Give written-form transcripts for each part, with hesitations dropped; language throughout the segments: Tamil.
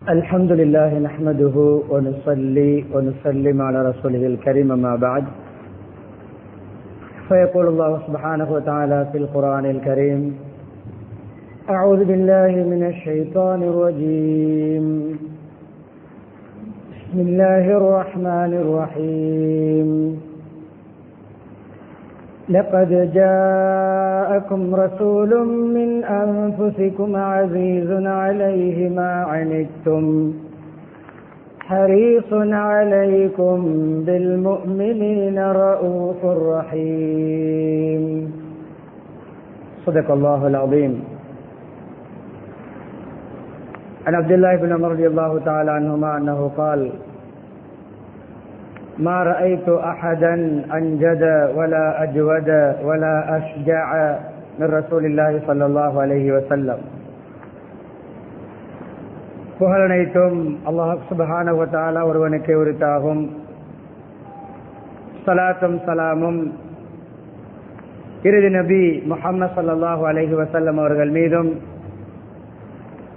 الحمد لله نحمده ونصلي ونسلم على رسوله الكريم ما بعد فيقول الله سبحانه وتعالى في القرآن الكريم أعوذ بالله من الشيطان الرجيم بسم الله الرحمن الرحيم لقد جاءكم رسول من أنفسكم عزيز عليه ما عنتم حريص عليكم بالمؤمنين رؤوف رحيم صدق الله العظيم. عن عبد الله بن عمر رضي الله تعالى عنهما أنه قال ما رأيت أحدا أنجد ولا أجود ولا أشجع من رسول الله صلى الله عليه وسلم. புகழனைத்தும் அல்லாஹ் சுப்ஹானஹு வ தஆலா ஒருவனுக்கே உரித்தாகும். ஸலாத்தும் ஸலாமும் இறுதி நபி முஹம்மது ஸல்லல்லாஹு அலைஹி வஸல்லம் அவர்கள் மீதும்,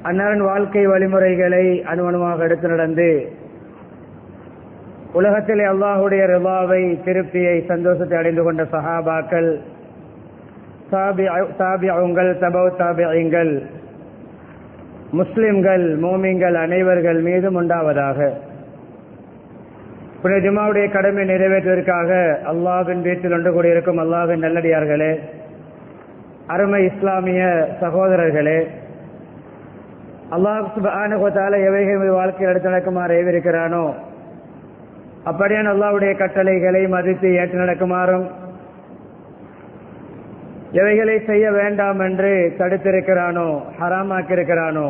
அன்னாரின் வாழ்க்கை வழிமுறைகளை அணுவணுவாக எடுத்து நடந்து உலகத்திலே அல்லாஹுடைய ரிலாவை, திருப்தியை, சந்தோஷத்தை அடைந்து கொண்ட சஹாபாக்கள், தாபிஊங்கள், தபௌ தாபிஈங்கள், முஸ்லிம்கள், மோமின்கள் அனைவர்கள் மீதும் உண்டாவதாக. புனித ஜும்ஆவுடைய கடமை நிறைவேற்றுவதற்காக அல்லாஹ்வின் வீட்டில் ஒன்று கூடியிருக்கும் அல்லாஹ்வின் நல்லடியார்களே, அருமை இஸ்லாமிய சகோதரர்களே, அல்லாஹ் சுப்ஹானஹு வ தஆலா எவைகள் வாழ்க்கையில் எடுத்து நடக்குமாறு ஏவிருக்கிறானோ அப்படியான அல்லாஹ்வுடைய கட்டளைகளை மதித்து ஏற்று நடக்குமாறும், எவைகளை செய்ய வேண்டாம் என்று தடுத்திருக்கிறானோ, ஹராமாக்கியிருக்கிறானோ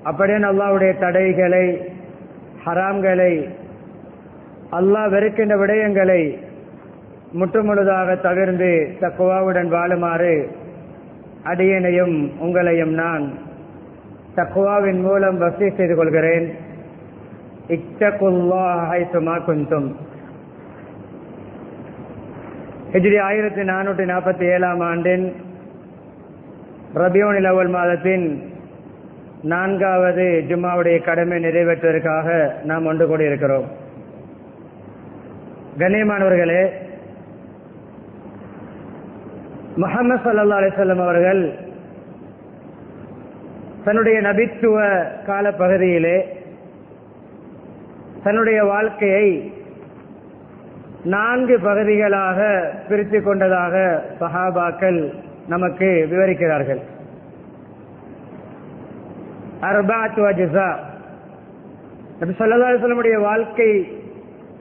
அப்படியான அல்லாஹ்வுடைய தடைகளை, ஹராம்களை, அல்லாஹ் வெறுக்கின்ற விடயங்களை முற்றுமுழுதாக தவிர்ந்து தக்வாவுடன் வாழுமாறு அடியேனையும் உங்களையும் நான் தக்வாவின் மூலம் வஸீயத் செய்து கொள்கிறேன். இத்தகுல்லாஹ ஹைசுமா குன்தும். ஹிஜ்ரி 1447 ஆண்டின் ரபியுல் அவ்வல் மாதத்தின் 4வது ஜும்ஆவுடைய கடமை நிறைவேற்றுவதற்காக நாம் ஒன்று கூடியிருக்கிறோம். கண்ணியமானவர்களே, முஹம்மது ஸல்லல்லாஹு அலைஹி வஸல்லம் அவர்கள் தன்னுடைய நபித்துவ காலப்பகுதியிலே தன்னுடைய வாழ்க்கையை 4 பகுதிகளாக பிரித்து கொண்டதாக சஹாபாக்கள் நமக்கு விவரிக்கிறார்கள். அர்பஅத்து அஜ்ஸா. நபி ஸல்லல்லாஹு அலைஹி வஸல்லம் வாழ்க்கை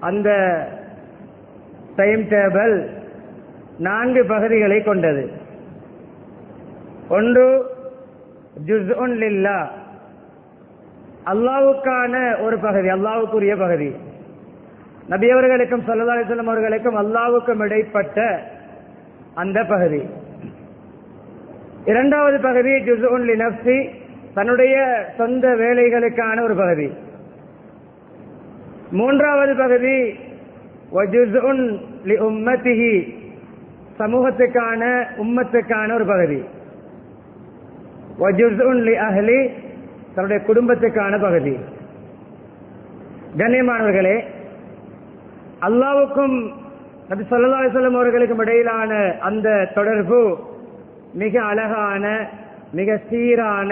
அந்த டைம் டேபிள் 4 பகுதிகளை கொண்டது. ஒன்று ஜுஸ்உன் லில்லாஹ், அல்லாஹ்வுக்கான ஒரு பகுதி, அல்லாஹ்வுக்குரிய பகுதி. நபி அவர்களுக்கும் ஸல்லல்லாஹு அலைஹி வஸல்லம் அவர்களுக்கும் அல்லாஹ்வுக்கும் இடைப்பட்ட அந்த பகுதி. இரண்டாவது பகுதி ஜுஸ்உன் லினஃப்ஸி, தன்னுடைய சொந்த வேலைகளுக்கான ஒரு பகுதி. மூன்றாவது பகுதி வஜுஸ்உன் லி உம்மத்திஹி, சமூகத்துக்கான, உம்மத்துக்கான ஒரு பகுதி. வஜுஸ்உன் லி அஹ்லி, தன்னுடைய குடும்பத்துக்கான பகுதி. கண்ணியமானவர்களே, அல்லாஹ்வுக்கும் நபி ஸல்லல்லாஹு அலைஹி வஸல்லம் அவர்களுக்கும் இடையிலான அந்த தொடர்பு மிக அழகான, மிக சீரான,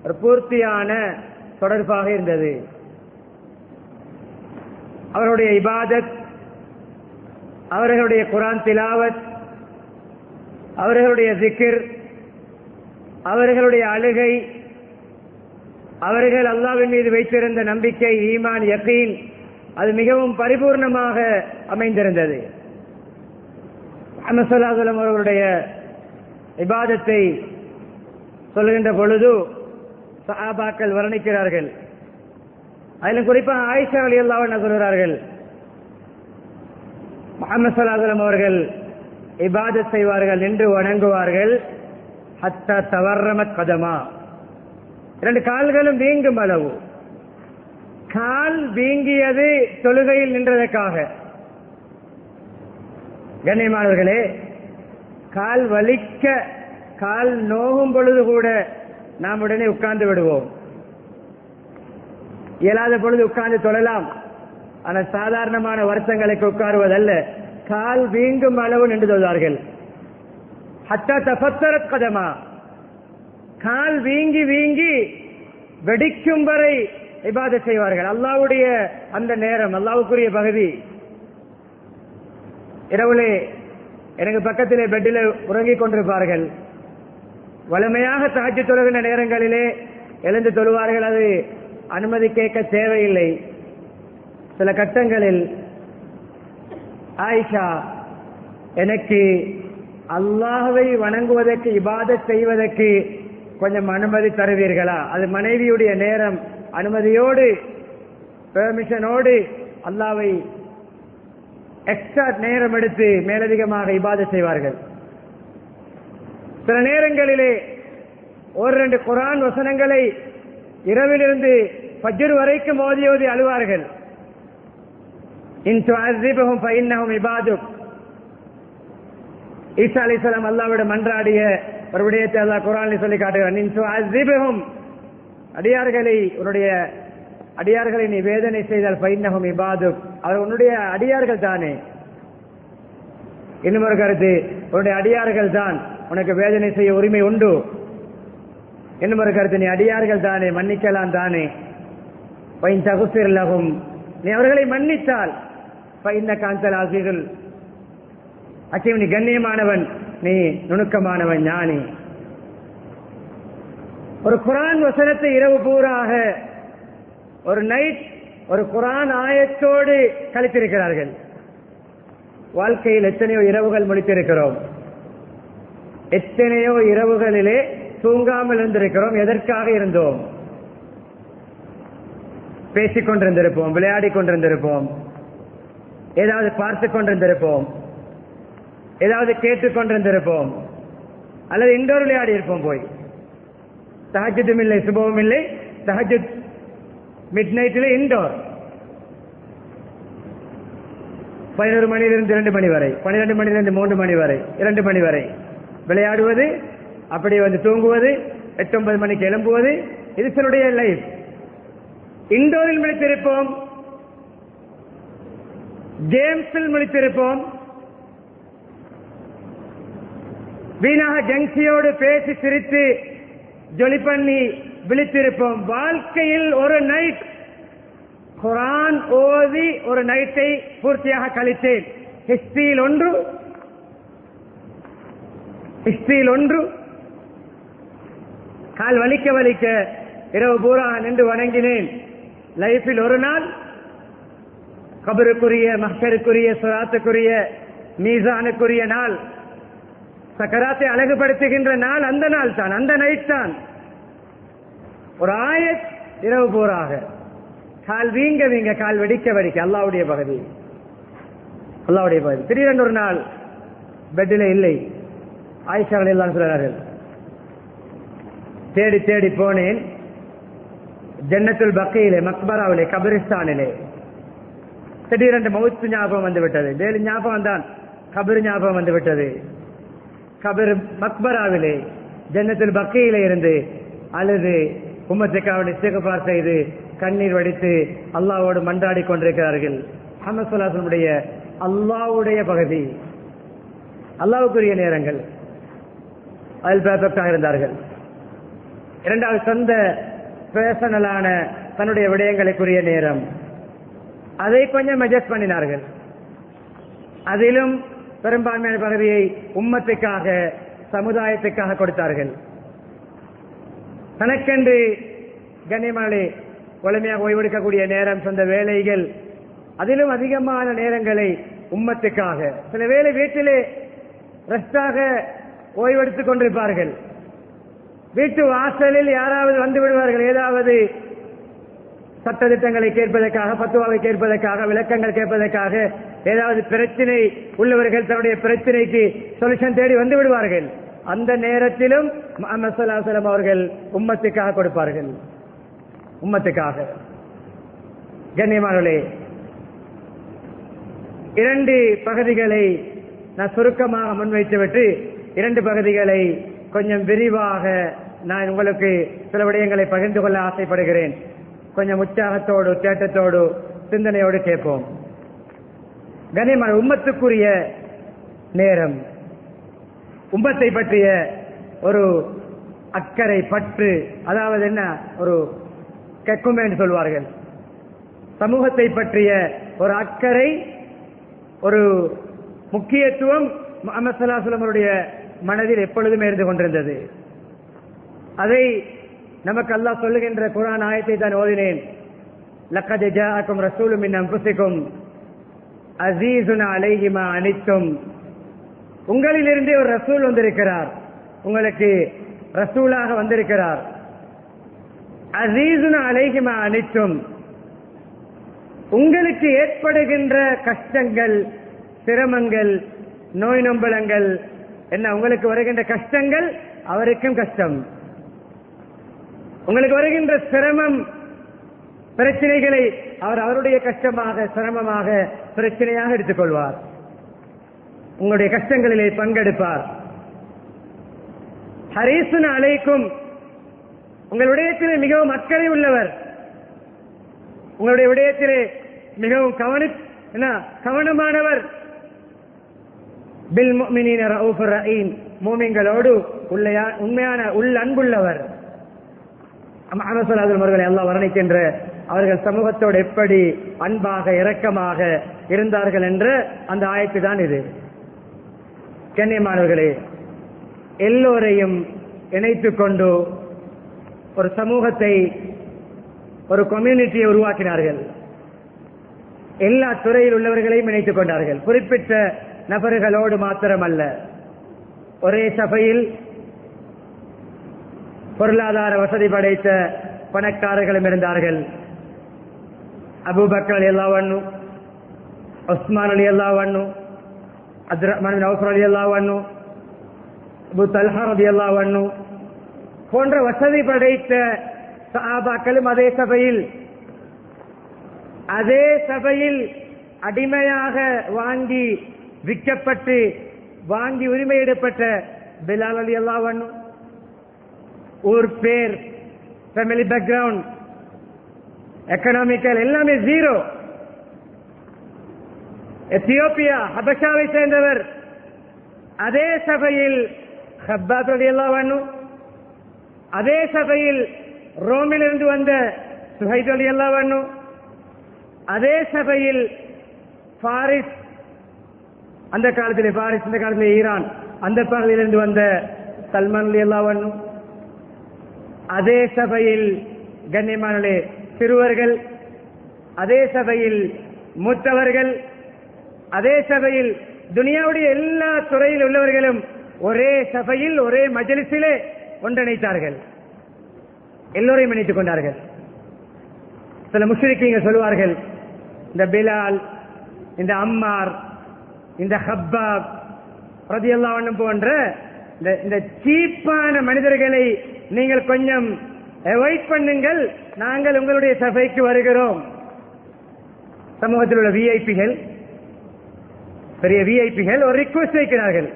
ஒரு பூர்த்தியான தொடர்பாக இருந்தது. அவருடைய இபாதத், அவர்களுடைய குர்ஆன் திலாவத், அவர்களுடைய zikr, அவர்களுடைய அழுகை, அவர்கள் அல்லாஹ்வின் மீது வைத்திருந்த நம்பிக்கை, ஈமான், யகீன், அது மிகவும் பரிபூர்ணமாக அமைந்திருந்தது. முஹம்மது ஸல்லல்லாஹு அலைஹி வஸல்லம் அவர்களுடைய இபாதத்தை சொல்லுகின்ற பொழுது சஹாபாக்கள் வர்ணிக்கிறார்கள். அதிலும் குறிப்பாக ஆயிஷா ரலியல்லாஹு அன்ஹா சொல்கிறார்கள், முஹம்மது ஸல்லல்லாஹு அலைஹி வஸல்லம் அவர்கள் இபாதத் செய்வார்கள், நின்று வணங்குவார்கள், ஹத்தா தவர்ரமத் கதமா, 2 கால்களும் வீங்கும் அளவு. கால் வீங்கியது தொழுகையில் நின்றதற்காக. கண்ணியமானவர்களே, கால் வலிக்க, கால் நோகும் பொழுது கூட நாம் உடனே உட்கார்ந்து விடுவோம். இயலாத பொழுது உட்கார்ந்து தொழலாம். ஆனால் சாதாரணமான வருஷங்களுக்கு உட்காருவதல்ல, கால் வீங்கும் அளவு நின்று தொழுவார்கள். ஹத்தா தஃபத்தரத் கதமா, கால் வீங்கி வீங்கி வெடிக்கும் வரை இபாதத் செய்வார்கள். அல்லாஹ்வுடைய அந்த நேரம், அல்லாஹ்வுக்குரிய பகுதி. இரவுலே எனக்கு பக்கத்திலே பெட்டில் உறங்கிக் கொண்டிருப்பார்கள். வலிமையாக தஹஜ்ஜுத் தொழுகின்ற நேரங்களிலே எழுந்து தொழுவார்கள். அது அனுமதி கேட்க தேவையில்லை. சில கட்டங்களில் ஆயிஷா, எனக்கு அல்லாஹ்வை வணங்குவதற்கு, இபாதத் செய்வதற்கு கொஞ்சம் அனுமதி தருவீர்களா? அது மனைவியுடைய நேரம், அனுமதியோடு பெர்மிஷனோடு அல்லாஹ்வை எக்ஸ்ட்ரா நேரம் எடுத்து மேலதிகமாக இபாதத் செய்வார்கள். சில நேரங்களிலே ஒரு 2 குர்ஆன் வசனங்களை இரவிலிருந்து ஃபஜ்ர் வரைக்கும் ஓதி ஓதி அழுவார்கள். இன் துஅஸிபஹும் ஃபஇன்னஹும் இபாதுக். ஈசா அலைஹிஸ்ஸலாம் அல்லாஹ்விடம் மன்றாடிய ஒரு விடயத்தை அல்லாஹ் குர்ஆனில் சொல்லி காட்டுகிறான். இன் துஅஸிபஹும், அடியார்களை, உன்னுடைய அடியார்களை நீ வேதனை செய்தால் ஃபஇன்னஹும் இபாதுக், அவர் உன்னுடைய அடியார்கள் தானே. இன்னும் ஒரு கருத்து, உன்னுடைய அடியார்கள் தான், உனக்கு வேதனை செய்ய உரிமை உண்டு. இன்னும் ஒரு கருத்து, நீ அடியார்கள் தானே, மன்னிக்கலாம் தானே. ஃபஇன் தக்ஃபிர் லஹும், நீ அவர்களை மன்னித்தால் ஃபஇன்னக அன்தல் அஸீஸுல் ஹக்கீம், நீ கண்ணியமானவன், நீ நுணுக்கமானவன், ஞானி. ஒரு குர்ஆன் வசனத்தை இரவு பூராக ஒரு நைட் ஒரு குர்ஆன் ஆயத்தோடு கழித்திருக்கிறார்கள். வாழ்க்கையில் எத்தனையோ இரவுகள் முடித்திருக்கிறோம். எத்தனையோ இரவுகளிலே தூங்காமல் இருந்திருக்கிறோம். எதற்காக இருந்தோம்? பேசிக் கொண்டிருந்திருப்போம், விளையாடிக் கொண்டிருந்திருப்போம், ஏதாவது பார்த்து கொண்டிருந்திருப்போம், ஏதாவது கேட்டுக் கொண்டிருந்திருப்போம், அல்லது இண்டோர் விளையாடி இருப்போம். போய் தஹஜ்ஜுதும் இல்லை, சுபவும் இல்லை. தஹஜ்ஜுத் மிட் நைட்டில் இண்டோர் 11 மணியிலிருந்து 2 மணி வரை, 12 மணியிலிருந்து 3 மணி வரை, 2 மணி வரை விளையாடுவது, அப்படியே வந்து தூங்குவது, 8-9 மணிக்கு எழும்புவது. இது சிலருடைய லைஃப். இண்டோரில் முடித்திருப்போம், கேம்ஸில் முடித்திருப்போம், வீணாக ஜங்சியோடு பேசி சிரித்து ஜொலி பண்ணி விழித்திருப்போம். வாழ்க்கையில் ஒரு நைட் குர்ஆன் ஓதி ஒரு நைட்டை பூர்த்தியாக கழித்தேன். ஹிஸ்டரியில் ஒன்று கால் வலிக்க வலிக்க இரவு பூரா நின்று வணங்கினேன். லைஃபில் ஒரு நாள் கபருக்குரிய, மஹ்ஷருக்குரிய, சிராத்துக்குரிய, மீசானுக்குரிய நாள், சக்கராத்தை அழகுபடுத்துகின்ற நாள், அந்த நாள் தான், அந்த நைட் தான். ஒரு ஆயத் இரவு பூராக கால் வீங்க வீங்க, கால் வெடிக்க வெடிக்க. அல்லாஹ்வுடைய பகுதி, அல்லாஹ்வுடைய பகுதி. திடீரென்று ஒரு நாள் பெட்டில் இல்லை. ஆயிஷா ரலியல்லாஹு சொல்றார்கள், தேடி தேடி போனேன். ஜன்னத்துல் பக்கீலே, மக்பராவிலே, கபிரிஸ்தானிலே. திடீரென்று மவுத் ஞாபகம் வந்து விட்டது. டெய்லி ஞாபகம் தான், கபிர் ஞாபகம் வந்து விட்டது. கபிர் மக்பராவிலே, ஜன்னத்துல் பக்கீலே இருந்து அழுது உம்மத்துக்காக இஸ்திக்ஃபார் செய்து கண்ணீர் வடித்து அல்லாஹ்வோடு மன்றாடி கொண்டிருக்கிறார்கள். முஹம்மது ஸல்லல்லாஹு அலைஹி வஸல்லம் அல்லாஹ்வுடைய பகுதி, அல்லாஹ்வுக்குரிய நேரங்கள், அதில் பெர்ஃபெக்டாக இருந்தார்கள். இரண்டாவது, சொந்த பேர்சனலான தன்னுடைய விடயங்களுக்குரிய நேரம், அதை கொஞ்சம் அட்ஜஸ்ட் பண்ணினார்கள். அதிலும் பெரும்பான்மையான பகுதியை உம்மத்துக்காக, சமுதாயத்துக்காக கொடுத்தார்கள். தனக்கென்று கண்ணியமானே வலிமையாக ஓய்வெடுக்கக்கூடிய நேரம், சொந்த வேலைகள், அதிலும் அதிகமான நேரங்களை உம்மத்துக்காக. சில வேளை வீட்டிலே ரெஸ்டாக ஓய்வெடுத்துக் கொண்டிருப்பார்கள். வீட்டு வாசலில் யாராவது வந்து விடுவார்கள், ஏதாவது சட்டத்திட்டங்களை கேட்பதற்காக, பத்துவாவை கேட்பதற்காக, விளக்கங்கள் கேட்பதற்காக, ஏதாவது பிரச்சனை உள்ளவர்கள் தன்னுடைய பிரச்சனைக்கு சொல்யூஷன் தேடி வந்து விடுவார்கள். அந்த நேரத்திலும் முஹம்மது ஸல்லல்லாஹு அலைஹி வஸல்லம் அவர்கள் உம்மத்துக்காக கொடுப்பார்கள். உம்மத்துக்காக. கண்ணியமானவர்களே, 2 பகுதிகளை நான் சுருக்கமாக முன்வைத்துவிட்டு 2 பகுதிகளை கொஞ்சம் விரிவாக நான் உங்களுக்கு சில விடயங்களை பகிர்ந்து கொள்ள ஆசைப்படுகிறேன். கொஞ்சம் உற்சாகத்தோடு தேட்டத்தோடு சிந்தனையோடு கேட்போம். கண்ணியமான உம்மத்துக்குரிய நேரம், உம்மத்தை பற்றிய ஒரு அக்கறை பற்று, அதாவது என்ன ஒரு கெக்குமே என்று சொல்வார்கள், சமூகத்தை பற்றிய ஒரு அக்கறை, ஒரு முக்கியத்துவம் முஹம்மது ஸல்லல்லாஹு அலைஹி வஸல்லம் அவருடைய மனதில் எப்பொழுதுமே இருந்து கொண்டிருந்தது. அதை நமக்கு அல்லாஹ் சொல்லுகின்ற குர்ஆன் ஆயத்தை தான் ஓதினேன். லக்கத் ஜாஅக்கும் ரசூலும் மின் அன்ஃபுசிக்கும் அஸீஸுன் அலைஹி மா அனித்தும், உங்களிலிருந்தே ஒரு ரசூல் வந்திருக்கிறார், உங்களுக்கு ரசூலாக வந்திருக்கிறார். அஸீஸுன் அலைஹி மா அனித்தும், உங்களுக்கு ஏற்படுகின்ற கஷ்டங்கள், சிரமங்கள், நோய் நொம்பலங்கள் என்ன, உங்களுக்கு வருகின்ற கஷ்டங்கள் அவருக்கும் கஷ்டம். உங்களுக்கு வருகின்ற சிரமம், பிரச்சனைகளை அவர் அவருடைய கஷ்டமாக, சிரமமாக, பிரச்சனையாக எடுத்துக்கொள்வார். உங்களுடைய கஷ்டங்களிலே பங்கெடுப்பார். ஹரீசுன் அலைக்கும், உங்கள் விடயத்திலே மிகவும் அக்கறை உள்ளவர், உங்களுடைய விடயத்திலே மிகவும் கவனமானவர். பில் முஃமினீன ரഊஃபுர் ரஹீம், மூமின்களோடு உண்மையான அன்புள்ளவர். முஹம்மது ஸல்லல்லாஹு அலைஹி வஸல்லம் அல்லாஹ் வர்ணிக்கின்ற அவர்கள் சமூகத்தோடு எப்படி அன்பாக இரக்கமாக இருந்தார்கள் என்ற அந்த ஆயத்து தான் இது. கண்ணியமானவர்களே, எல்லோரையும் இணைத்துக் கொண்டு ஒரு சமூகத்தை, ஒரு கம்யூனிட்டியை உருவாக்கினார்கள். எல்லா துறையில் உள்ளவர்களையும் இணைத்துக் கொண்டார்கள். குறிப்பிட்ட நபர்களோடு மாத்திரமல்ல, ஒரே சபையில் பொருளாதார வசதி படைத்த பணக்காரர்களும் இருந்தார்கள். அபூபக்கர் ரலியல்லாஹு அன்ஹு, உஸ்மான் ரலியல்லாஹு அன்ஹு, அப்துர்ரஹ்மான் பின் அவ்ஃப் ரலியல்லாஹு அன்ஹு, அபூ தல்ஹா ரலியல்லாஹு அன்ஹு போன்ற வசதி படைத்த சஹாபாக்களும் அதே சபையில் அடிமையாக வாங்கி விற்கப்பட்டு வாங்கி உரிமையிடப்பட்ட பிலால் ரலியல்லாஹு அன்ஹு, ஊர் பேர், ஃபேமிலி பேக்ரவுண்ட், எக்கனாமிக்கல் எல்லாமே ஜீரோ. எத்தியோப்பியா ஹபஷாவை சேர்ந்தவர். அதே சபையில் ஹப்பாப் ரலியல்லாஹு அன்ஹு, அதே சபையில் ரோமிலிருந்து வந்த சுஹைப் ரலியல்லாஹு அன்ஹு, அதே சபையில் பாரிஸ், அந்த காலத்திலே பாரிஸ், இந்த காலத்திலே ஈரான், அந்த பகுதியிலிருந்து வந்த சல்மான் ரலியல்லாஹு அன்ஹு, அதே சபையில் கண்ணியமானே சிறுவர்கள், அதே சபையில் மூத்தவர்கள், அதே சபையில் துனியாவுடைய எல்லா துறையில் உள்ளவர்களும் ஒரே சபையில் ஒரே மஜ்லிஸிலே ஒன்றிணைத்தார்கள். எல்லோரையும் இணைத்துக் கொண்டார்கள். சில முஸ்லிக்கீங்க சொல்வார்கள், இந்த பிலால், இந்த அம்மார், இந்த ஹப்பாப் ரலியல்லாஹு அன்ஹு போன்ற இந்த சீப்பான மனிதர்களை நீங்கள் கொஞ்சம் அவாய்ட் பண்ணுங்கள், நாங்கள் உங்களுடைய சபைக்கு வருகிறோம். சமூகத்தில் உள்ள விஐபிகள், பெரிய விஐபிகள் ஒரு ரிக்வெஸ்ட் வைக்கிறார்கள்,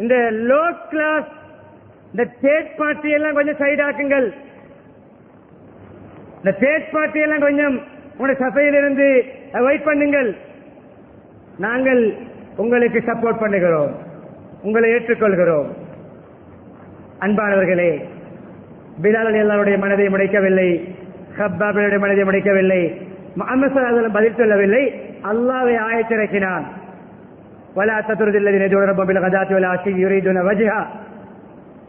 இந்த லோ கிளாஸ், இந்த தேர்ட் பார்ட்டி எல்லாம் கொஞ்சம் சைடாக்குங்கள், இந்த தேர்ட் பார்ட்டி எல்லாம் கொஞ்சம் உங்களுடைய சபையிலிருந்து அவாய்ட் பண்ணுங்கள், நாங்கள் உங்களுக்கு சப்போர்ட் பண்ணுகிறோம், உங்களை ஏற்றுக்கொள்கிறோம். அன்பானவர்களே, பிலால் ரலியல்லாஹுடைய மனதை முடைக்கவில்லை, ஹப்பாபினுடைய மனதை முடைக்கவில்லை, முஹம்மது ஸல்லல்லாஹு அலைஹி வஸல்லம் பதில் சொல்லவில்லை. அல்லாஹ்வை ஆயத்திறக்கினான். வலா தத்ருதில் லதீன யதுஊன ரப்பஹும் பில் கதாத்தி வல் ஆஷி யுரீதுன வஜ்ஹா.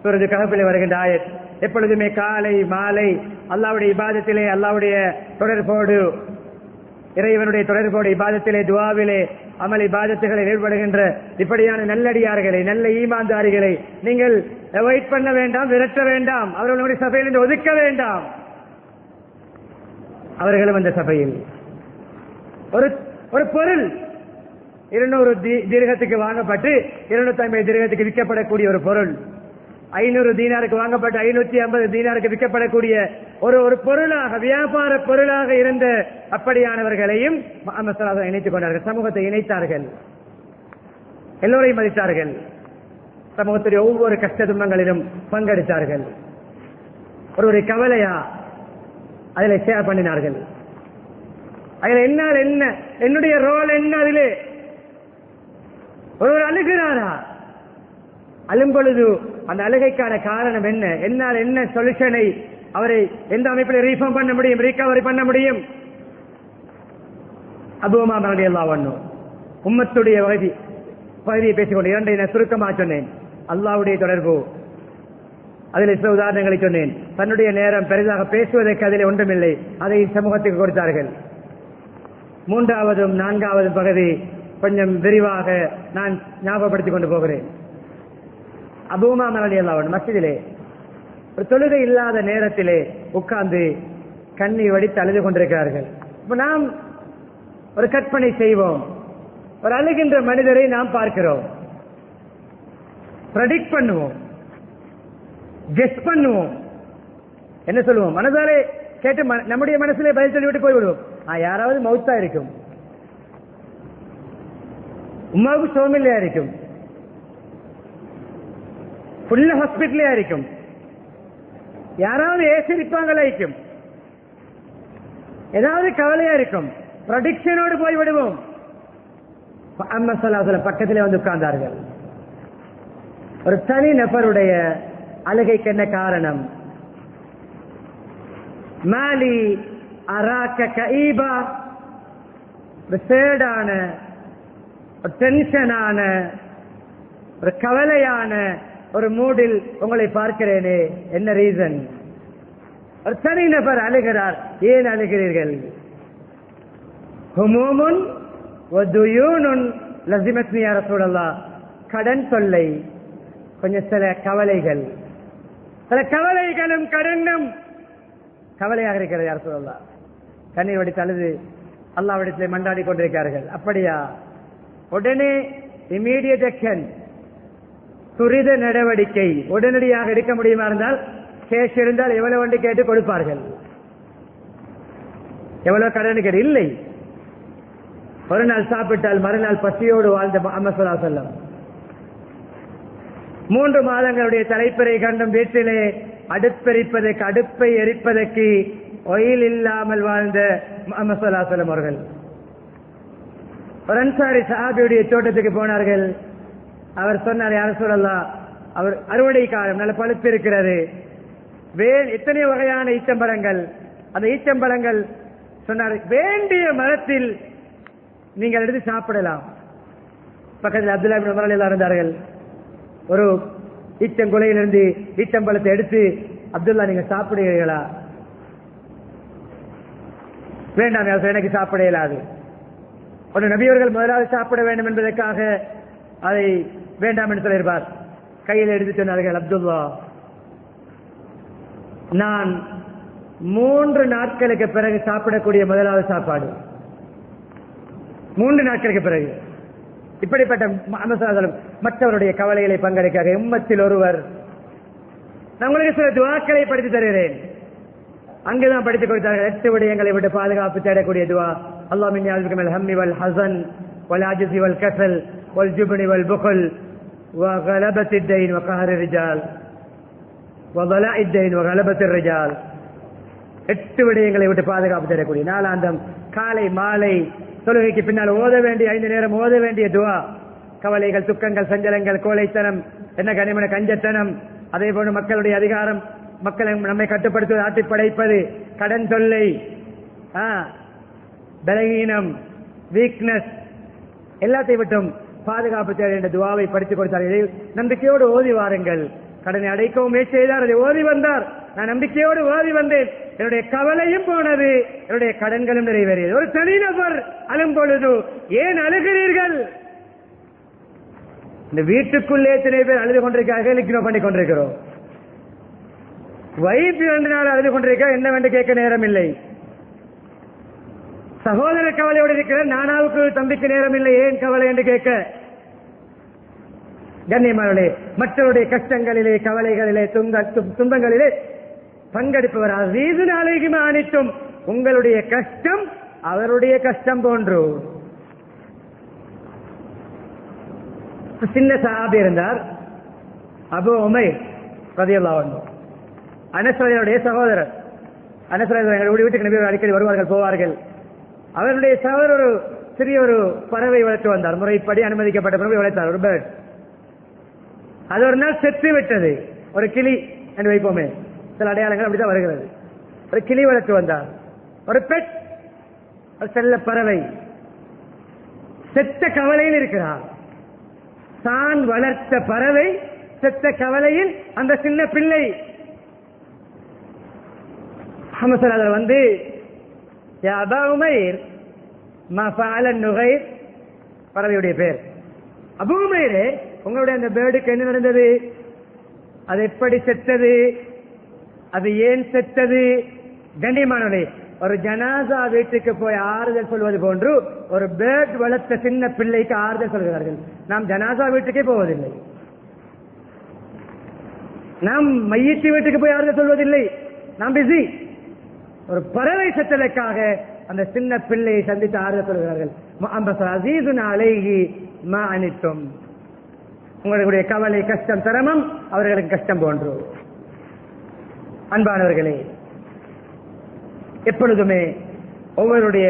சூரத்து கஹஃபிலே வருகின்ற ஆயத். எப்பொழுதுமே காலை மாலை அல்லாஹ்வுடைய இபாதத்திலே, அல்லாஹ்வுடைய தொடர்போடு, இறைவனுடைய தொடர்போடு இபாதத்திலே, துஆவிலே, அமல் இபாதத்துகளில் ஈடுபடுகின்ற இப்படியான நல்லடியார்களை, நல்ல ஈமான்தாரிகளை நீங்கள் அவாய்ட் பண்ண வேண்டாம், விரட்ட வேண்டாம், அவர்களுடைய சபையிலிருந்து ஒதுக்க வேண்டாம். அவர்களும் அந்த சபையில் ஒரு பொருள் 200 திர்ஹத்துக்கு வாங்கப்பட்டு 250 திர்ஹத்துக்கு விற்கப்படக்கூடிய ஒரு பொருள், 500 தீனாருக்கு வாங்கப்பட்டு 550 தீனாருக்கு விற்கப்படக்கூடிய ஒரு பொருளாக, வியாபார பொருளாக இருந்த அப்படியானவர்களையும் முஹம்மது ஸல்லல்லாஹு அலைஹி வஸல்லம் இணைத்துக் கொண்டார்கள். சமூகத்தை இணைத்தார்கள், எல்லோரையும் மதித்தார்கள், சமூகத்துடைய ஒவ்வொரு கஷ்ட துன்பங்களிலும் பங்கெடுத்தார்கள். ஒரு கவலையா, அதில் ஷேர் பண்ணினார்கள். அதில் என்னால் என்ன, என்னுடைய ரோல் என்ன, அதிலே ஒருவர் அழுகிறாரா, அழும்பொழுது அந்த அழுகைக்கான காரணம் என்ன, என்னால் என்ன சொல்யூஷனை அவரை எந்த அமைப்பில் ரீஃபார்ம் பண்ண முடியும், ரீகவரி பண்ண முடியும். அபூ உமாமா ரலியல்லாஹு அன்ஹு உம்மத்துடைய பகுதியை பேசிக்கொண்டு இரண்டை நான் சுருக்கமாக சொன்னேன். அல்லாஹ்வுடைய தொடர்பு, அதில் சில உதாரணங்களை சொன்னேன். தன்னுடைய நேரம் பெரிதாக பேசுவதற்கு அதில் ஒன்றுமில்லை, அதை சமூகத்துக்கு கொடுத்தார்கள். மூன்றாவதும் நான்காவது பகுதி கொஞ்சம் விரிவாக நான் ஞாபகப்படுத்திக் கொண்டு போகிறேன். அபூ உமாமா ரலியல்லாஹு அன்ஹு மஸ்ஜிதிலே ஒரு தொழுகை இல்லாத நேரத்திலே உட்கார்ந்து கண்ணீர் வடித்து அழுது கொண்டிருக்கிறார்கள். இப்ப நாம் ஒரு கற்பனை செய்வோம், ஒரு அழுகின்ற மனிதரை நாம் பார்க்கிறோம், ப்ரெடிக்ட் பண்ணுவோம், கெஸ் பண்ணுவோம், என்ன சொல்லுவோம், மனதாலே கேட்டு நம்முடைய மனசிலே பதில் சொல்லிவிட்டு போய்விடுவோம். யாராவது மௌத்தா இருக்கும், உமாவுக்கு சோமில்லையா இருக்கும், ஃபுல்ல ஹாஸ்பிட்டலே இருக்கும், யாராவது ஏசிருப்பாங்களா இருக்கும், ஏதாவது கவலையா இருக்கும், ப்ரடிக்ஷனோடு போய்விடுவோம். பக்கத்திலே வந்து உட்கார்ந்தார்கள். ஒரு தனி நபருடைய அழுகைக்கு என்ன காரணம்? மாலி அராக்க கஈபா, ஒரு சேடான, ஒரு டென்ஷனான, ஒரு கவலையான ஒரு மூடில் உங்களை பார்க்கிறேனே, என்ன ரீசன்? ஒரு தனி நபர் அழுகிறார். ஏன் அழுகிறீர்கள்? ஹுமூமுன் வதுயூனுன் லஸிமத்னி யா ரசூலல்லாஹ், கடன் தொல்லை, கொஞ்சம் சில கவலைகள், சில கவலைகளும் கடனும் கவலையாக இருக்கிறது யா ரசூலல்லாஹ். கண்ணீர் வடித்து அழுது அல்லாஹ்விடத்திலே மன்றாடி கொண்டிருக்கிறார்கள். அப்படியா? உடனே இமீடியட் ஆக்ஷன், துரித நடவடிக்கை உடனடியாக எடுக்க முடியுமா இருந்தால், கேஷ் இருந்தால் எவ்வளவு வண்டி கேட்டு கொடுப்பார்கள், எவ்வளவு கடன் கேட்டு இல்லை. ஒரு நாள் சாப்பிட்டால் மறுநாள் பசியோடு வாழ்ந்த முஹம்மது ஸல்லல்லாஹு அலைஹி வஸல்லம் 3 மாதங்களுடைய தலைப்பிறை கண்டும் வீட்டிலே அடுப்பெரிப்பதற்கு, அடுப்பை எரிப்பதற்கு ஒயில் இல்லாமல் வாழ்ந்த முஹம்மது ஸல்லல்லாஹு அலைஹி வஸல்லம் அவர்கள் ஒரு அன்சாரி சஹாபியுடைய தோட்டத்துக்கு போனார்கள். அவர் சொன்னார், யா ரசூலல்லாஹ், அவர் அறுவடை காலம், நல்ல பழுப்பு இருக்கிறது, எத்தனை வகையான ஈச்சம்பழங்கள், அந்த ஈச்சம்பழங்கள் சொன்னார், வேண்டிய மரத்தில் நீங்கள் எடுத்து சாப்பிடலாம். பக்கத்தில் அப்துல்லா இப்னு உமர் எல்லாம் இருந்தார்கள். ஒரு ஈச்சங்குலையிலிருந்து ஈச்சம்பழத்தை எடுத்து, அப்துல்லா நீங்க சாப்பிடுகிறீர்களா? வேண்டாம், எனக்கு சாப்பிட இயலாது. ஒரு நபியவர்கள் முதலாவது சாப்பிட வேண்டும் என்பதற்காக அதை வேண்டாம் என்று சொல்லியிருப்பார். கையில் எடுத்து சொன்னார்கள், அப்துல்லா, நான் 3 நாட்களுக்கு பிறகு சாப்பிடக்கூடிய முதலாவது சாப்பாடு, 3 நாட்களுக்கு பிறகு. இப்படிப்பட்ட மற்றவருடைய கவலைகளை பங்கெடுக்க உம்மத்தில் ஒருவர், நான் உங்களுக்கு சில துவாக்களை படித்து தருகிறேன். அங்குதான் படித்துக் கொடுத்தார்கள். 8 விடயங்களை விட்டு பாதுகாப்பு தேடக்கூடிய துவா. அல்லாஹ் மின்னி அஊது பிகல் ஹம்மி வல் ஹஸன் வல் அஜ்ஸி வல் கஸல் வல் ஜுப்னி வல் புக்ல் வ கலபத்தி தைன் வ கஹரி ரிஜால் வ ضلاء الدين வ கலபத்தி ரிஜால். 8 விடயங்களை விட்டு பாதுகாப்பு தேடக்கூடிய, நாளாந்தம் காலை மாலை தொழுகைக்கு பின்னால் ஓத வேண்டிய 5 நேரம் ஓத வேண்டிய துவா. கவலைகள், துக்கங்கள், சஞ்சலங்கள், கோழைத்தனம், என்ன கனிமன கஞ்சத்தனம், அதே போன்று மக்களுடைய அதிகாரம், மக்களை நம்மை கட்டுப்படுத்துவது, ஆட்டி படைப்பது, கடன் தொல்லை, பலகீனம், வீக்னஸ், எல்லாத்தை விட்டும் பாதுகாப்பு தேவை என்ற துவாவை படித்துக் கொடுத்தார்கள். நம்பிக்கையோடு ஓதி வாருங்கள். கடனை அடைக்கவும் முயற்சி செய்தார், அதை ஓதி வந்தார். நான் நம்பிக்கையோடு ஓதி வந்தேன், என்னுடைய கவலையும் போனது, என்னுடைய கடன்களும் நிறைவேறியது. ஒரு தனிநபர் அழும் பொழுது ஏன் அழுகிறீர்கள்? இந்த வீட்டுக்குள்ளே எத்தனை பேர் அழுது கொண்டிருக்கிறார்கள், இக்னோர் பண்ணி கொண்டிருக்கிறோம். வைஃப் 2 நாள் அழுது கொண்டிருக்க, என்னவென்று கேட்க நேரம் இல்லை. சகோதர கவலையோடு இருக்கிற நானாவுக்கு தம்பிக்கு நேரம் இல்லை, ஏன் கவலை என்று கேட்க. கண்ணியமானவர்களே, மற்றவருடைய கஷ்டங்களிலே, கவலைகளிலே, துன்பங்களிலே பங்கெடுப்பவர் அஸீஸுன் அலைஹி மா அனித்தும், உங்களுடைய கஷ்டம் அவருடைய கஷ்டம் போன்று. சின்ன சஹாபி இருந்தார், அபூ உமைர் ரலியல்லாஹு அன்ஹு, அனஸ் ரலியல்லாஹு சகோதரர். எங்களுடைய வீட்டுக்கு நபி அடிக்கடி வருவார்கள் போவார்கள். அவருடைய சகோதரர் ஒரு சிறிய ஒரு பறவை வளர்த்து வந்தார். முறைப்படி அனுமதிக்கப்பட்ட பறவை வளர்த்தார், ஒரு பேர்ட். அது ஒரு நாள் செத்து விட்டது. ஒரு கிளி என்று வைப்போமே, சில அடையாளங்கள் அப்படிதான் வருகிறது. ஒரு கிளி வளர்த்து வந்தார், ஒரு பெட், ஒரு செல்ல பறவை செத்த கவலையில் இருக்கிறார். தான் வளர்த்த பறவை செத்த கவலையில் அந்த சின்ன பிள்ளை. வந்து பறவையுடைய பேர் அபூ உமைர். உங்களுடைய அந்த பேர்டுக்கு என்ன நடந்தது? அது எப்படி செத்தது? அது ஏன் செத்தது? கண்ணியமானவர்களே, ஒரு ஜனாசா வீட்டுக்கு போய் ஆறுதல் சொல்வது போன்று ஒரு பேர்ட் வளர்த்த சின்ன பிள்ளைக்கு ஆறுதல் சொல்கிறார்கள். நாம் ஜனாசா வீட்டுக்கே போவதில்லை, நாம் மையத்தி வீட்டுக்கு போய் ஆறுதல் சொல்வதில்லை, நாம் பிஸி. ஒரு பறவை செத்தலுக்காக அந்த சின்ன பிள்ளையை சந்தித்து ஆறுதல் சொல்கிறார்கள். உங்களுடைய கவலை, கஷ்டம், சிரமம் அவர்களுக்கு கஷ்டம் போன்று. அன்பானவர்களே, எப்பொழுதுமே ஒவ்வொருடைய